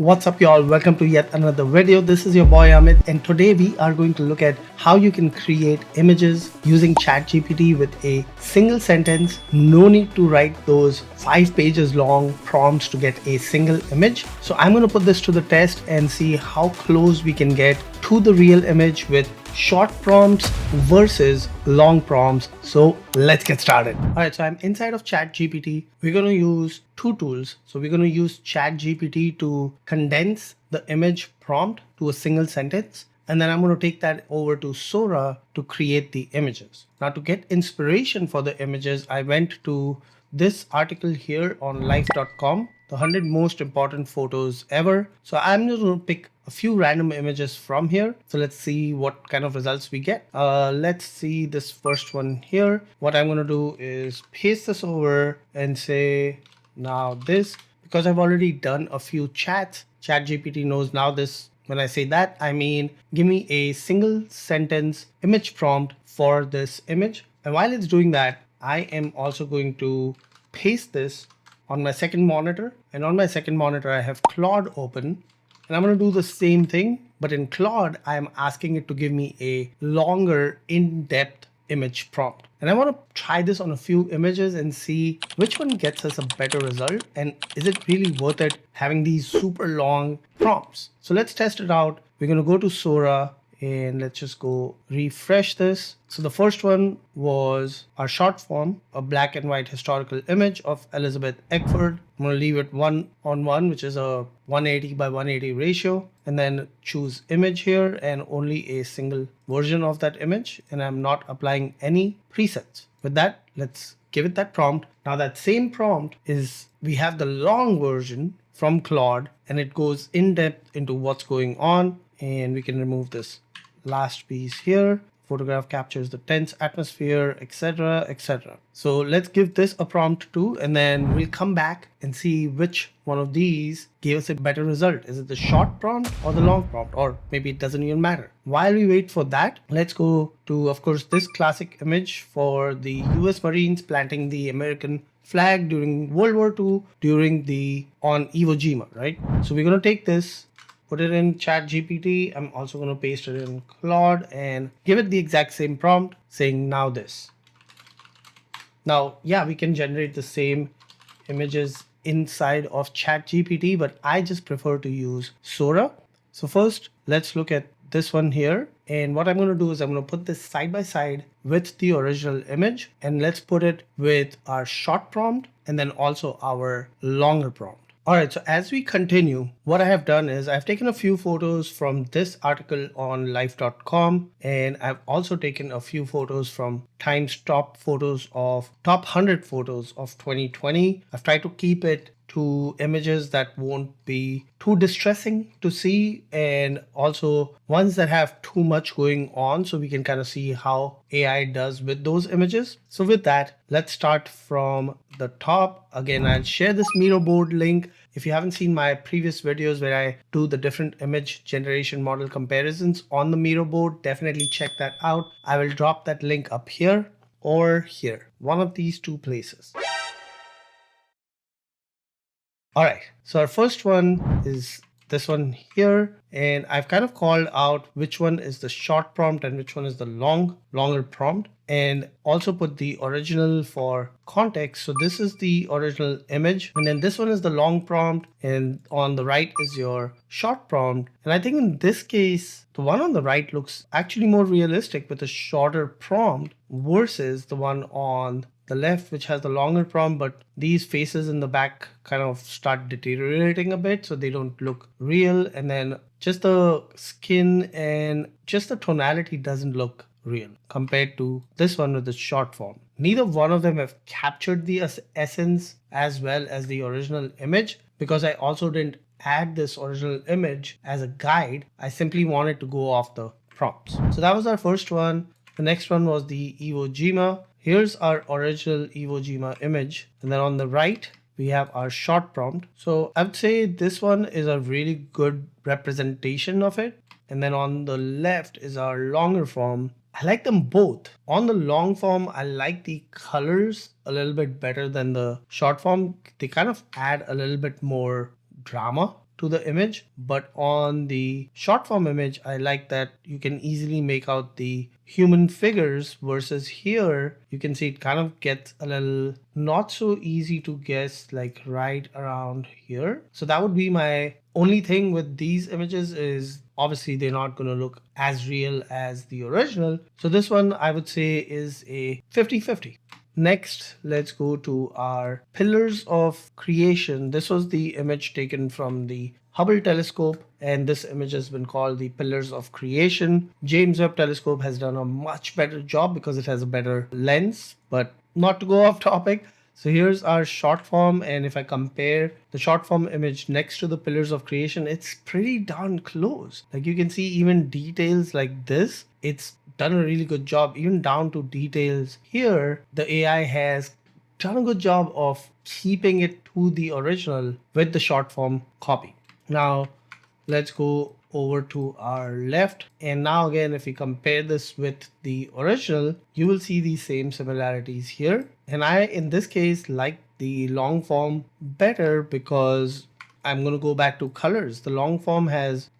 What's up, y'all? Welcome to yet another video. This is your boy Amit, and today we are going to look at how you can create images using ChatGPT with a single sentence. No need to write those 5 pages long prompts to get a single image. So I'm going to put this to the test and see how close we can get to the real image with short prompts versus long prompts. So let's get started. All right, so I'm inside of ChatGPT. We're going to use two tools. So we're going to use ChatGPT to condense the image prompt to a single sentence. And then I'm going to take that over to Sora to create the images. Now, to get inspiration for the images, I went to this article here on life.com, the 100 most important photos ever. So I'm just going to pick a few random images from here. So let's see what kind of results we get. Let's see this first one here. What I'm going to do is paste this over and say, now this, because I've already done a few chats, ChatGPT knows now this. When I say that, I mean, give me a single sentence image prompt for this image. And while it's doing that, I am also going to paste this on my second monitor. And on my second monitor, I have Claude open. And I'm going to do the same thing. But in Claude, I'm asking it to give me a longer, in-depth image prompt. And I want to try this on a few images and see which one gets us a better result. And is it really worth it having these super long prompts? So let's test it out. We're going to go to Sora and let's just go refresh this. So the first one was our short form, a black and white historical image of Elizabeth Eckford. I'm going to leave it 1:1, which is a 180 by 180 ratio, and then choose image here and only a single version of that image. And I'm not applying any presets. With that, let's give it that prompt. Now that same prompt is, we have the long version from Claude and it goes in depth into what's going on. And we can remove this last piece here. Photograph captures the tense atmosphere, etc., etc. So let's give this a prompt too, and then we'll come back and see which one of these gave us a better result. Is it the short prompt or the long prompt? Or maybe it doesn't even matter. While we wait for that, let's go to, of course, this classic image for the US Marines planting the American flag during World War II on Iwo Jima, right? So we're going to take this, put it in ChatGPT. I'm also going to paste it in Claude and give it the exact same prompt saying now this. Now, yeah, we can generate the same images inside of ChatGPT, but I just prefer to use Sora. So first, let's look at this one here. And what I'm going to do is I'm going to put this side by side with the original image, and let's put it with our short prompt and then also our longer prompt. All right, so as we continue, what I have done is I've taken a few photos from this article on life.com, and I've also taken a few photos from Time's top 100 photos of 2020. I've tried to keep it to images that won't be too distressing to see, and also ones that have too much going on, so we can kind of see how AI does with those images. So with that, let's start from the top. Again, I'll share this Miro board link. If you haven't seen my previous videos where I do the different image generation model comparisons on the Miro board, definitely check that out. I will drop that link up here or here, one of these two places. All right, so our first one is this one here, and I've kind of called out which one is the short prompt and which one is the longer prompt, and also put the original for context. So this is the original image, and then this one is the long prompt, and on the right is your short prompt. And I think in this case, the one on the right looks actually more realistic with a shorter prompt versus the one on the left, which has the longer prompt, but these faces in the back kind of start deteriorating a bit, so they don't look real. And then just the skin and just the tonality doesn't look real compared to this one with the short form. Neither one of them have captured the essence as well as the original image, because I also didn't add this original image as a guide. I simply wanted to go off the prompts. So that was our first one. The next one was the Iwo Jima. Here's our original Iwo Jima image. And then on the right, we have our short prompt. So I would say this one is a really good representation of it. And then on the left is our longer form. I like them both. On the long form, I like the colors a little bit better than the short form. They kind of add a little bit more drama to the image, but on the short form image, I like that you can easily make out the human figures, versus here you can see it kind of gets a little not so easy to guess, like right around here. So that would be my only thing with these images, is obviously they're not going to look as real as the original. So this one I would say is a 50-50. Next, let's go to our pillars of creation. This was the image taken from the Hubble telescope, and this image has been called the pillars of creation. James Webb telescope has done a much better job because it has a better lens, but not to go off topic. So here's our short form, and if I compare the short form image next to the pillars of creation, it's pretty darn close. Like you can see even details like this, it's done a really good job, even down to details here. The AI has done a good job of keeping it to the original with the short form copy. Now let's go over to our left, and now again if we compare this with the original, you will see the same similarities here. And I in this case like the long form better because I'm going to go back to colors. The long form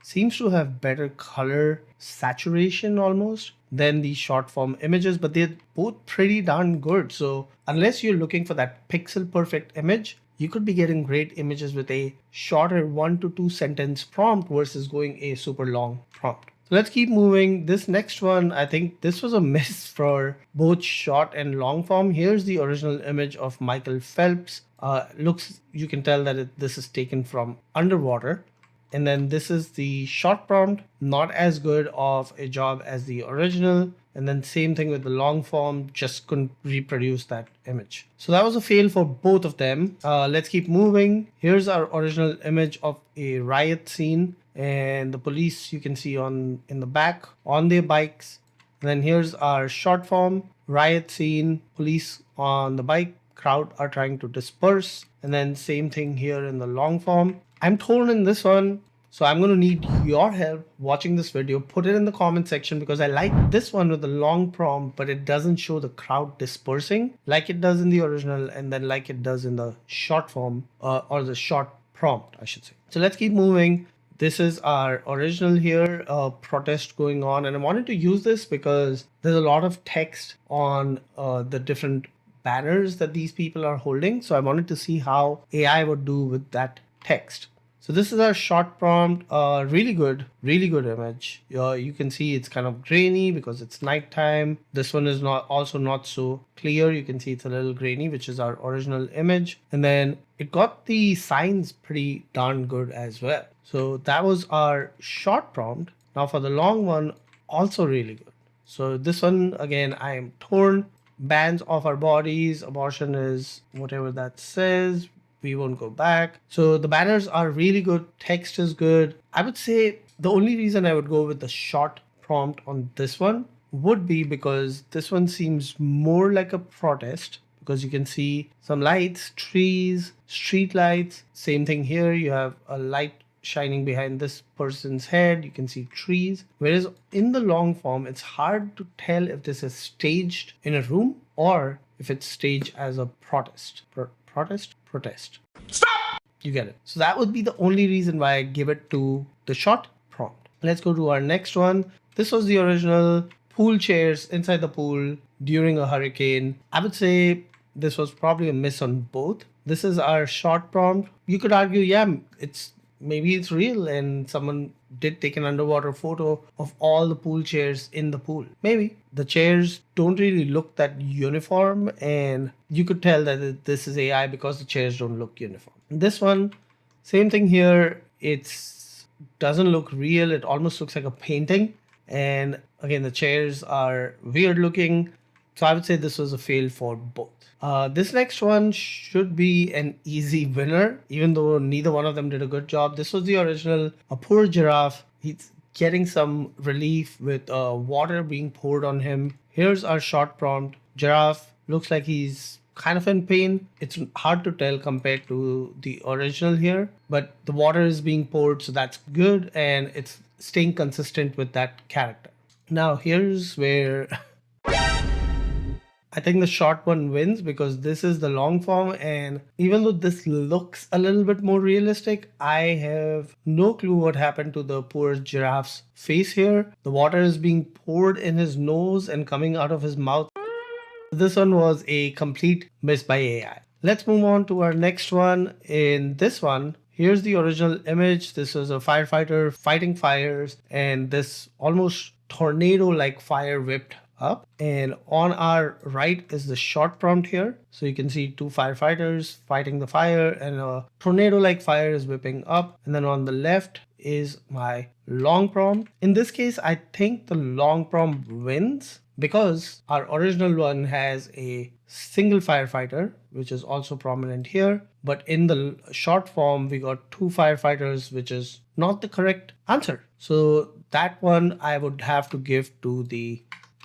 seems to have better color saturation almost than the short form images, but they're both pretty darn good. So unless you're looking for that pixel perfect image, you could be getting great images with a shorter 1 to 2 sentence prompt versus going a super long prompt. So let's keep moving. This next one, I think this was a miss for both short and long form. Here's the original image of Michael Phelps. You can tell that this is taken from underwater. And then this is the short prompt, not as good of a job as the original. And then same thing with the long form, just couldn't reproduce that image. So that was a fail for both of them. Let's keep moving. Here's our original image of a riot scene, and the police you can see in the back on their bikes. And then here's our short form riot scene, police on the bike, crowd are trying to disperse. And then same thing here in the long form. I'm torn in this one, so I'm going to need your help watching this video. Put it in the comment section because I like this one with the long prompt, but it doesn't show the crowd dispersing like it does in the original, and then like it does in the short form or the short prompt, I should say. So let's keep moving. This is our original here, protest going on, and I wanted to use this because there's a lot of text on the different banners that these people are holding. So I wanted to see how AI would do with that text. So this is our short prompt, really good image. You can see it's kind of grainy because it's nighttime. This one is also not so clear. You can see it's a little grainy, which is our original image. And then it got the signs pretty darn good as well. So that was our short prompt. Now for the long one, also really good. So this one, again, I am torn. Bans off our bodies, abortion is whatever that says. We won't go back. So the banners are really good. Text is good. I would say the only reason I would go with the short prompt on this one would be because this one seems more like a protest, because you can see some lights, trees, street lights. Same thing here. You have a light shining behind this person's head. You can see trees. Whereas in the long form, it's hard to tell if this is staged in a room or if it's staged as a protest. Protest. Stop! You get it. So that would be the only reason why I give it to the short prompt. Let's go to our next one. This was the original pool chairs inside the pool during a hurricane. I would say this was probably a miss on both. This is our short prompt. You could argue, yeah, maybe it's real and someone did take an underwater photo of all the pool chairs in the pool. Maybe. The chairs don't really look that uniform, and you could tell that this is AI because the chairs don't look uniform. This one, same thing here. It doesn't look real. It almost looks like a painting. And again, the chairs are weird looking. So I would say this was a fail for both. This next one should be an easy winner, even though neither one of them did a good job. This was the original, a poor giraffe. He's getting some relief with water being poured on him. Here's our short prompt. Giraffe looks like he's kind of in pain. It's hard to tell compared to the original here, but the water is being poured, so that's good, and it's staying consistent with that character. Now here's where I think the short one wins because this is the long form, and even though this looks a little bit more realistic, I have no clue what happened to the poor giraffe's face here. The water is being poured in his nose and coming out of his mouth. This one was a complete miss by AI. Let's move on to our next one. In this one, here's the original image. This is a firefighter fighting fires, and this almost tornado like fire whipped up. And on our right is the short prompt here. So you can see two firefighters fighting the fire, and a tornado like fire is whipping up. And then on the left is my long prompt. In this case, I think the long prompt wins because our original one has a single firefighter, which is also prominent here. But in the short form, we got two firefighters, which is not the correct answer. So that one I would have to give to the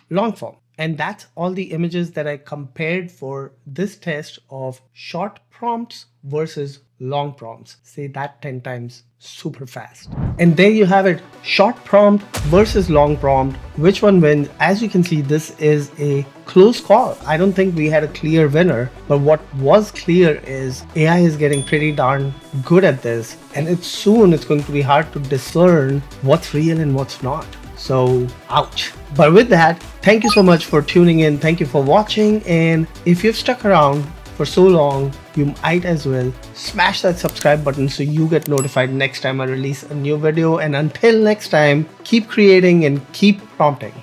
long form. And that's all the images that I compared for this test of short prompts versus long prompts. Say that 10 times super fast. And there you have it, short prompt versus long prompt. Which one wins? As you can see, this is a close call. I don't think we had a clear winner, but what was clear is AI is getting pretty darn good at this, and it's going to be hard to discern what's real and what's not. So, ouch. But with that, thank you so much for tuning in. Thank you for watching. And if you've stuck around for so long, you might as well smash that subscribe button so you get notified next time I release a new video. And until next time, keep creating and keep prompting.